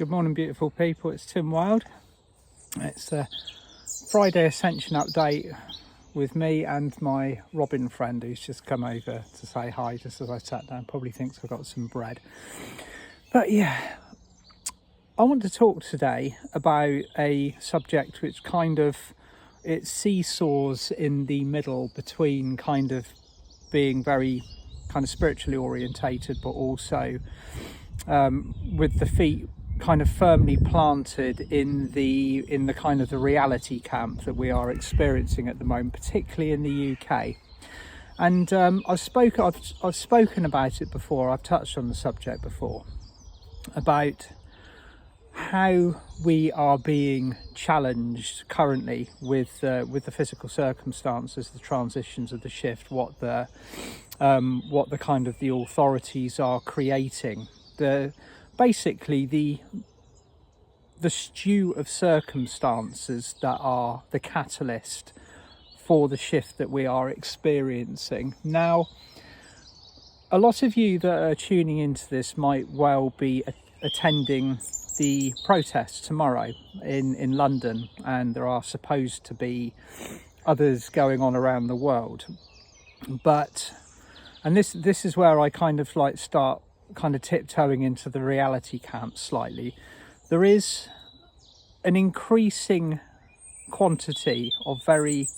Good morning, beautiful people. It's Tim Wild. It's a Friday Ascension update with me and my Robin friend who's just come over to say hi just as I sat down. Probably thinks I've got some bread. But yeah, I want to talk today about a subject which it seesaws in the middle between kind of being very kind of spiritually orientated, but also with the feet kind of firmly planted in the kind of the reality camp that we are experiencing at the moment, particularly in the UK. And I've spoken about it before. I've touched on the subject before about how we are being challenged currently with the physical circumstances, the transitions of the shift, what the kind of the authorities are creating, basically the stew of circumstances that are the catalyst for the shift that we are experiencing. Now, a lot of you that are tuning into this might well be attending the protest tomorrow in London, and there are supposed to be others going on around the world. And this is where I kind of start kind of tiptoeing into the reality camp slightly. There is an increasing quantity of very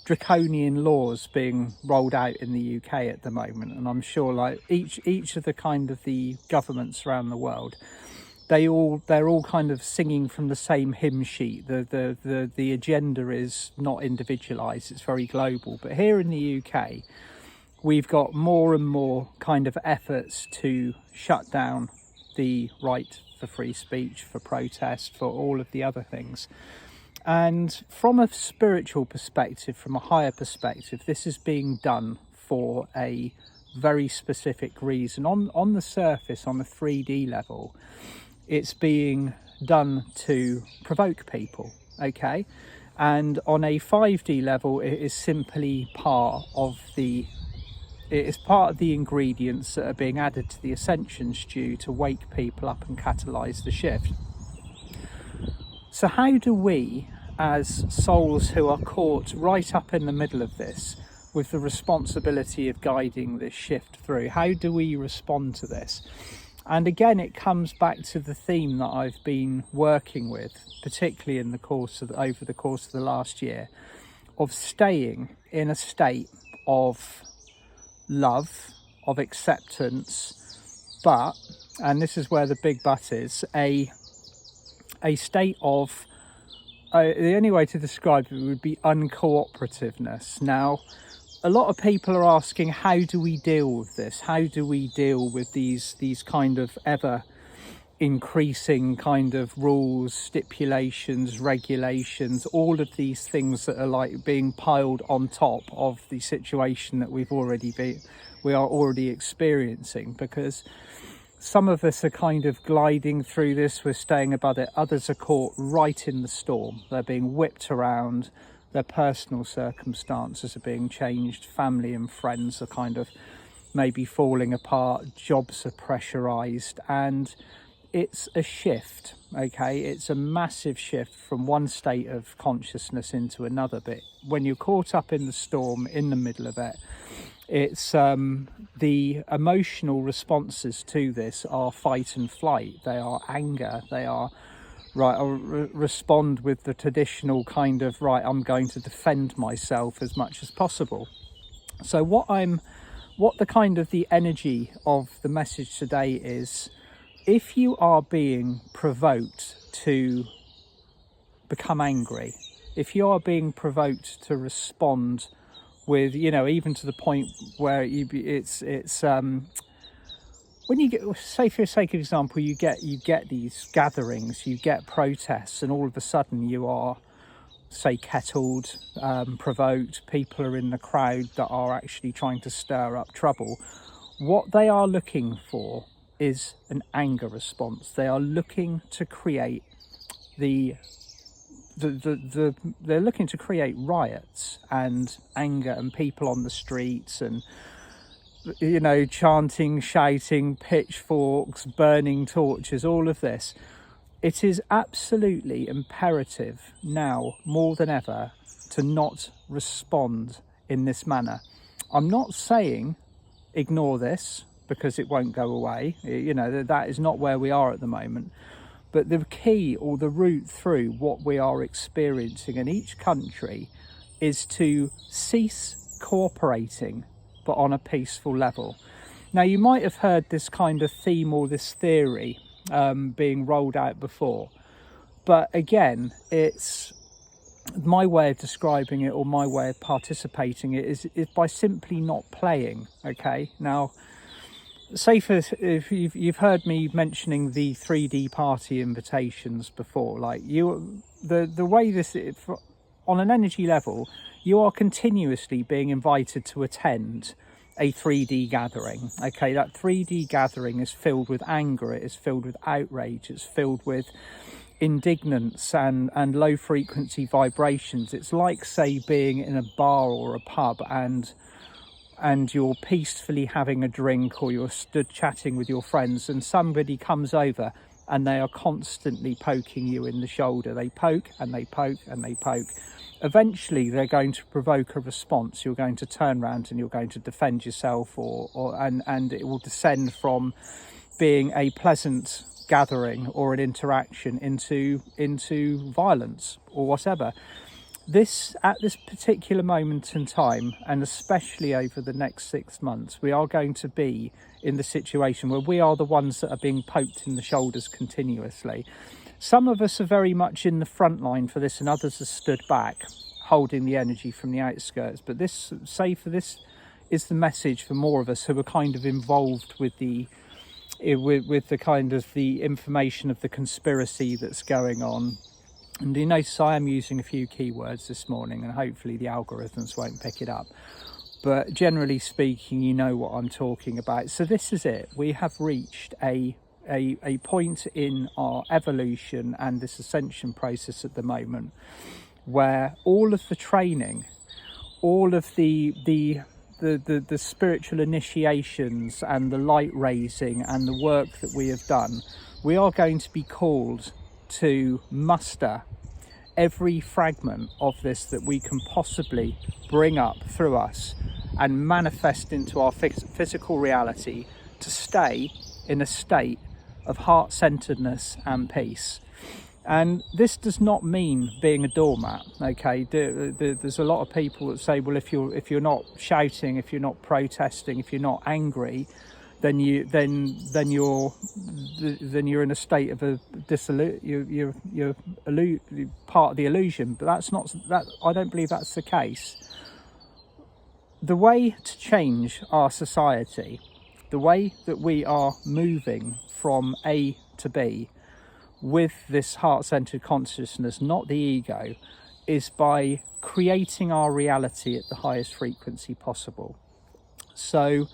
draconian laws being rolled out in the UK at the moment, and I'm sure each of the kind of the governments around the world, they're all kind of singing from the same hymn sheet. The agenda is not individualized, it's very global. But here in the UK, we've got more and more kind of efforts to shut down the right for free speech, for protest, for all of the other things. And from a spiritual perspective, from a higher perspective, this is being done for a very specific reason. On the surface, on the 3D level, it's being done to provoke people, okay? And on a 5D level, it is simply part of the ingredients that are being added to the Ascension stew to wake people up and catalyse the shift. So how do we, as souls who are caught right up in the middle of this, with the responsibility of guiding this shift through, how do we respond to this? And again, it comes back to the theme that I've been working with, particularly over the course of the last year, of staying in a state of love, of acceptance, but, and this is where the big but is, a state of, the only way to describe it would be uncooperativeness. Now, a lot of people are asking, how do we deal with this? How do we deal with these kind of ever increasing kind of rules, stipulations, regulations, all of these things that are being piled on top of the situation that we are already experiencing? Because some of us are kind of gliding through this, we're staying above it, others are caught right in the storm, they're being whipped around, their personal circumstances are being changed, family and friends are kind of maybe falling apart, jobs are pressurized, and it's a shift, okay? It's a massive shift from one state of consciousness into another. But when you're caught up in the storm, in the middle of it, it's the emotional responses to this are fight and flight. They are anger. They are, right, I'll respond with the traditional kind of, right, I'm going to defend myself as much as possible. So what the kind of the energy of the message today is, if you are being provoked to become angry, if you are being provoked to respond with, even to the point where it's when you get, say for the sake of example, you get these gatherings, you get protests, and all of a sudden you are, say, kettled, provoked, people are in the crowd that are actually trying to stir up trouble. What they are looking for is an anger response. They are looking to create they're looking to create riots and anger and people on the streets and chanting, shouting, pitchforks, burning torches, all of this. it is absolutely imperative now more than ever to not respond in this manner. I'm not saying ignore this because it won't go away. You know, that is not where we are at the moment. But the key, or the route through what we are experiencing in each country, is to cease cooperating, but on a peaceful level. Now, you might have heard this kind of theme or this theory being rolled out before, but again, it's my way of describing it, or my way of participating it, is by simply not playing. Okay, now, say if you've heard me mentioning the 3D party invitations before, like the way this is, on an energy level, you are continuously being invited to attend a 3D gathering. Okay, that 3D gathering is filled with anger, it is filled with outrage, it's filled with indignance and low frequency vibrations. It's like, say, being in a bar or a pub and you're peacefully having a drink, or you're stood chatting with your friends, and somebody comes over and they are constantly poking you in the shoulder. They poke and they poke and they poke. Eventually they're going to provoke a response. You're going to turn around and you're going to defend yourself, and it will descend from being a pleasant gathering or an interaction into violence or whatever. At this particular moment in time, and especially over the next 6 months, we are going to be in the situation where we are the ones that are being poked in the shoulders continuously. Some of us are very much in the front line for this, and others are stood back, holding the energy from the outskirts. But this is the message for more of us who are kind of involved with the kind of the information of the conspiracy that's going on. And you notice I am using a few keywords this morning, and hopefully the algorithms won't pick it up. But generally speaking, you know what I'm talking about. So this is it. We have reached a point in our evolution and this ascension process at the moment where all of the training, all of the spiritual initiations and the light raising and the work that we have done, we are going to be called to muster every fragment of this that we can possibly bring up through us and manifest into our physical reality, to stay in a state of heart-centeredness and peace. And this does not mean being a doormat. Okay, there's a lot of people that say, well, if you're not shouting, if you're not protesting, if you're not angry, then you're in a state of a you're part of the illusion. But that's not that. I don't believe that's the case. The way to change our society, the way that we are moving from A to B with this heart-centered consciousness, not the ego, is by creating our reality at the highest frequency possible. So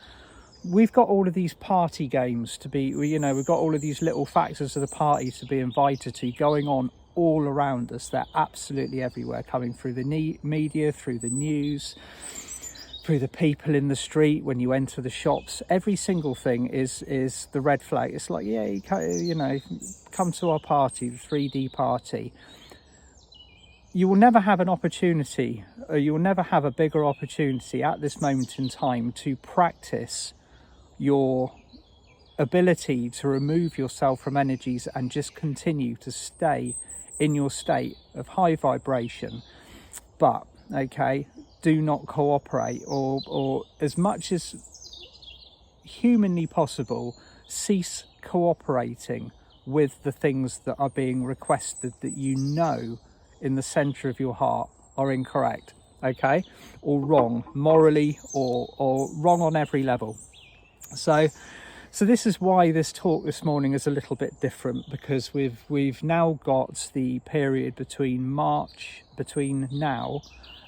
we've got all of these party games to be, we've got all of these little factors of the party to be invited to going on all around us. They're absolutely everywhere, coming through the media, through the news, through the people in the street, when you enter the shops. Every single thing is the red flag. It's like, yeah, come to our party, the 3D party. You will never have an opportunity, or you will never have a bigger opportunity at this moment in time to practice your ability to remove yourself from energies and just continue to stay in your state of high vibration. But, okay, do not cooperate, or as much as humanly possible, cease cooperating with the things that are being requested that you know in the center of your heart are incorrect, okay, or wrong morally, or wrong on every level. So this is why this talk this morning is a little bit different, because we've now got the period between now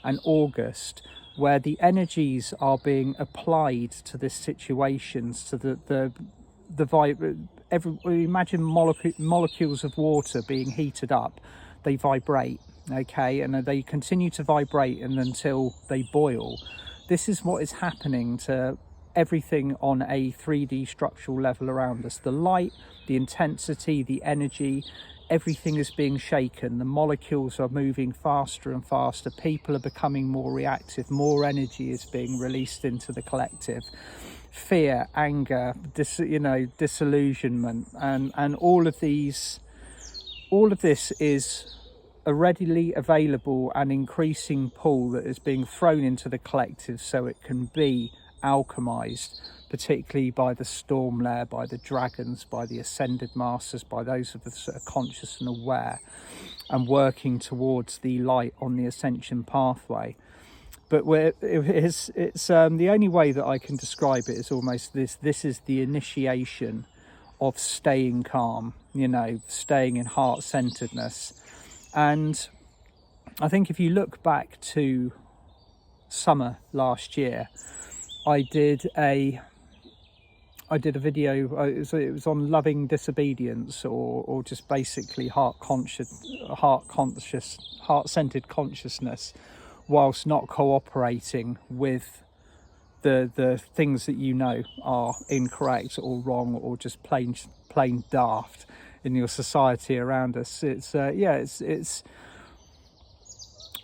and August, where the energies are being applied to this situations, to imagine molecules of water being heated up. They vibrate, okay, and they continue to vibrate until they boil. This is what is happening to everything on a 3D structural level around us. The light, the intensity, the energy, everything is being shaken. The molecules are moving faster and faster. People are becoming more reactive. More energy is being released into the collective. Fear, anger, disillusionment, and all of this is a readily available and increasing pool that is being thrown into the collective so it can be alchemized, particularly by the storm layer, by the dragons, by the ascended masters, by those of us that are conscious and aware and working towards the light on the ascension pathway. But it's the only way that I can describe it is almost this is the initiation of staying calm, staying in heart-centeredness. And I think if you look back to summer last year, I did a video. It was on loving disobedience, or just basically heart-centered consciousness, whilst not cooperating with the things that are incorrect or wrong or just plain daft in your society around us. It's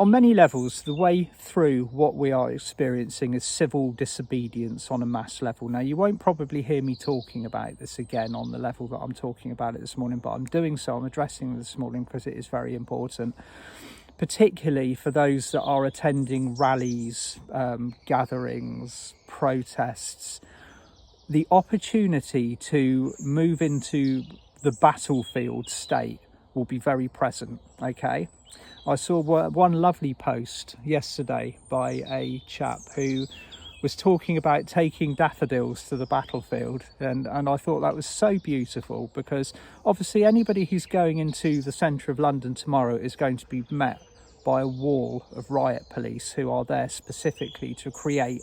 on many levels, the way through what we are experiencing is civil disobedience on a mass level. Now, you won't probably hear me talking about this again on the level that I'm talking about it this morning, but I'm doing so. I'm addressing it this morning because it is very important, particularly for those that are attending rallies, gatherings, protests. The opportunity to move into the battlefield state will be very present, okay? I saw one lovely post yesterday by a chap who was talking about taking daffodils to the battlefield, and I thought that was so beautiful, because obviously anybody who's going into the centre of London tomorrow is going to be met by a wall of riot police who are there specifically to create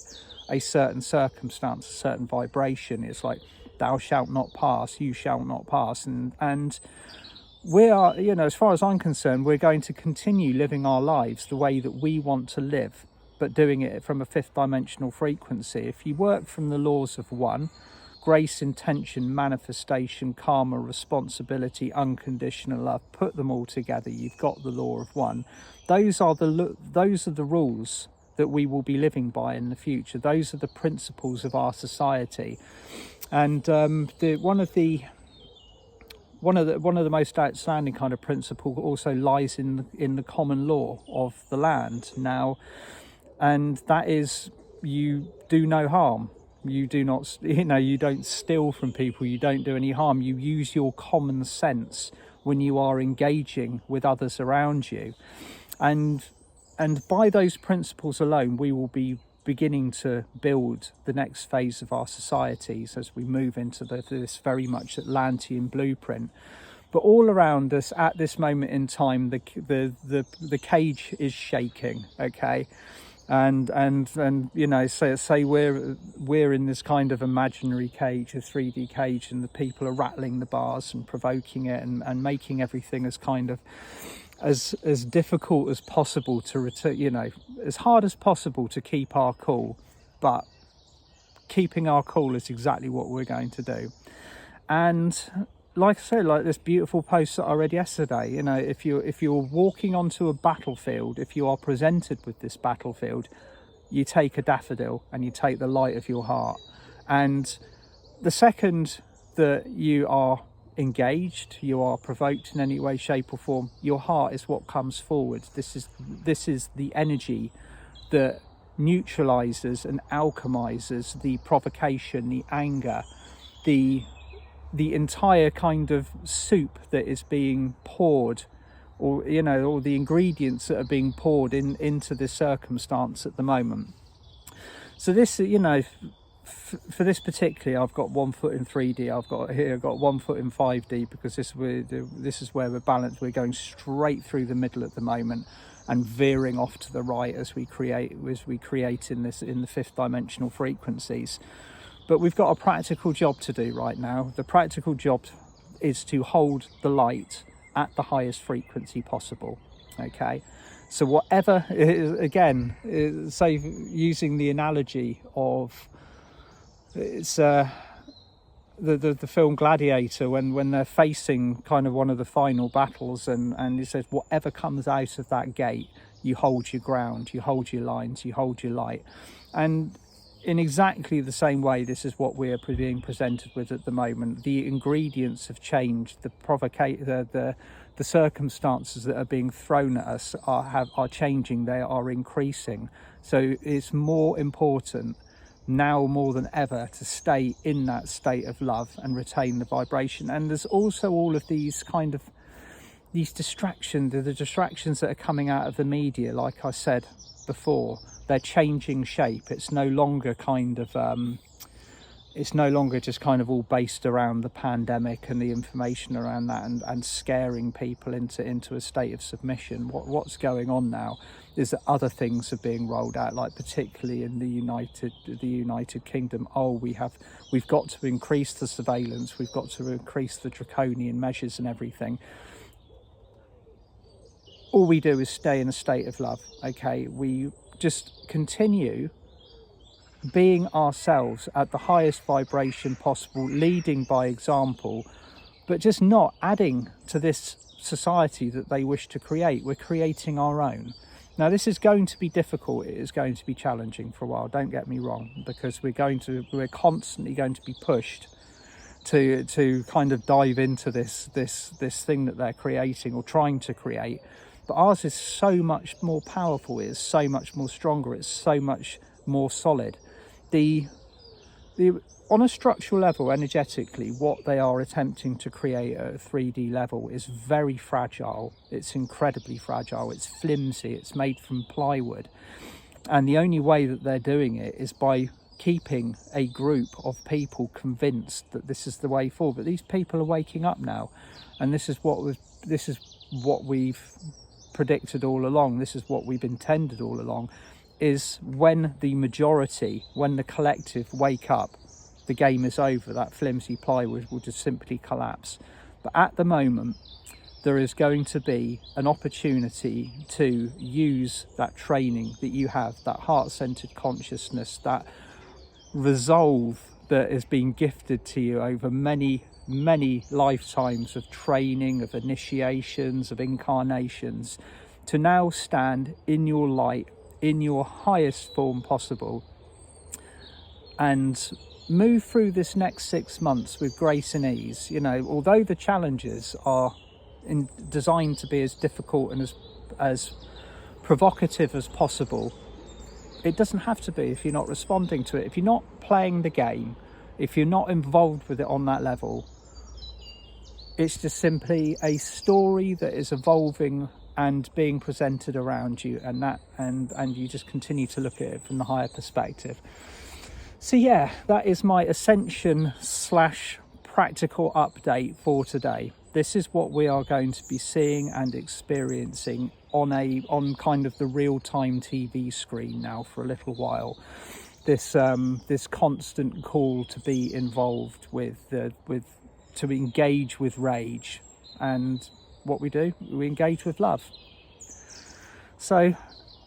a certain circumstance, a certain vibration. It's like, thou shalt not pass, you shall not pass, and we are, as far as I'm concerned, we're going to continue living our lives the way that we want to live, but doing it from a fifth dimensional frequency. If you work from the laws of one, grace, intention, manifestation, karma, responsibility, unconditional love, put them all together, you've got the law of one. Those are the rules that we will be living by in the future. Those are the principles of our society. And one of the most outstanding kind of principle also lies in the common law of the land now, and that is, you do no harm. You do not, you don't steal from people, you don't do any harm. You use your common sense when you are engaging with others around you, and by those principles alone, we will be beginning to build the next phase of our societies as we move into this very much Atlantean blueprint. But all around us at this moment in time, the cage is shaking, okay? And say we're in this kind of imaginary cage, a 3D cage, and the people are rattling the bars and provoking it and making everything as kind of as difficult as possible to return, as hard as possible to keep our cool. But keeping our cool is exactly what we're going to do. And like I said, like this beautiful post that I read yesterday, if you're walking onto a battlefield, if you are presented with this battlefield, you take a daffodil and you take the light of your heart. And the second that you are engaged, you are provoked in any way, shape or form, your heart is what comes forward. This is the energy that neutralizes and alchemizes the provocation, the anger, the entire kind of soup that is being poured, or the ingredients that are being poured into this circumstance at the moment. So this, for this particularly, I've got 1 foot in 3D. I've got 1 foot in 5D, because this is where we're balanced. We're going straight through the middle at the moment and veering off to the right as we create in the fifth dimensional frequencies. But we've got a practical job to do right now. The practical job is to hold the light at the highest frequency possible. Okay, so whatever, again, say using the analogy of it's the film Gladiator, when they're facing kind of one of the final battles, and it says whatever comes out of that gate, you hold your ground, you hold your lines, you hold your light. And in exactly the same way, this is what we're being presented with at the moment. The ingredients have changed. The circumstances that are being thrown at us are changing. They are increasing. So it's more important now more than ever to stay in that state of love and retain the vibration. And there's also all of these distractions, the distractions that are coming out of the media. Like I said before, they're changing shape. It's no longer just kind of all based around the pandemic and the information around that and scaring people into a state of submission. What's going on now is that other things are being rolled out, like particularly in the United Kingdom. We've got to increase the surveillance, we've got to increase the draconian measures and everything. All we do is stay in a state of love, okay? We just continue being ourselves at the highest vibration possible, leading by example, but just not adding to this society that they wish to create. We're creating our own. Now, this is going to be difficult. It is going to be challenging for a while, don't get me wrong, because we're constantly going to be pushed to kind of dive into this thing that they're creating or trying to create. But ours is so much more powerful, it is so much more stronger, it's so much more solid. On a structural level, energetically, what they are attempting to create at a 3D level is very fragile. It's incredibly fragile. It's flimsy. It's made from plywood. And the only way that they're doing it is by keeping a group of people convinced that this is the way forward. But these people are waking up now. And this is what we've predicted all along. This is what we've intended all along, is when the majority, when the collective wake up, the game is over. That flimsy plywood will just simply collapse. But at the moment, there is going to be an opportunity to use that training that you have, that heart-centered consciousness, that resolve that has been gifted to you over many lifetimes of training, of initiations, of incarnations, to now stand in your light, in your highest form possible, and move through this next 6 months with grace and ease. You know, although the challenges are designed to be as difficult and as provocative as possible, it doesn't have to be if you're not responding to it. If you're not playing the game, if you're not involved with it on that level, it's just simply a story that is evolving and being presented around you, and you just continue to look at it from the higher perspective. So yeah, that is my Ascension / practical update for today. This is what we are going to be seeing and experiencing on kind of the real-time TV screen now for a little while. This constant call to be involved to engage with rage, and what we do, we engage with love. So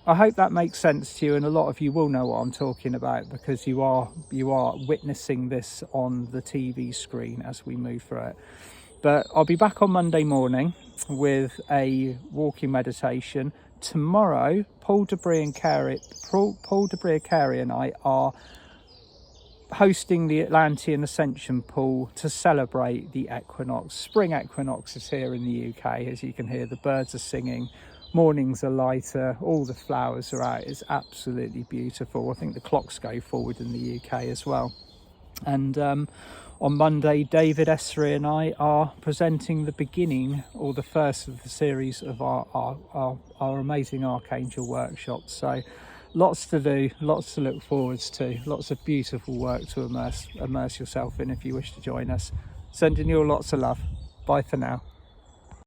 I hope that makes sense to you, and a lot of you will know what I'm talking about, because you are witnessing this on the TV screen as we move through it. But I'll be back on Monday morning with a walking meditation. Tomorrow, Paul Debris Carey and I are hosting the Atlantean Ascension pool to celebrate the equinox. Spring equinox is here in the UK. As you can hear, the birds are singing, mornings are lighter, all the flowers are out. It's absolutely beautiful. I think the clocks go forward in the UK as well. And on Monday, David, Esri and I are presenting the beginning, or the first of the series of our amazing Archangel workshops. So lots to do, lots to look forwards to, lots of beautiful work to immerse yourself in if you wish to join us. Sending you all lots of love. Bye for now.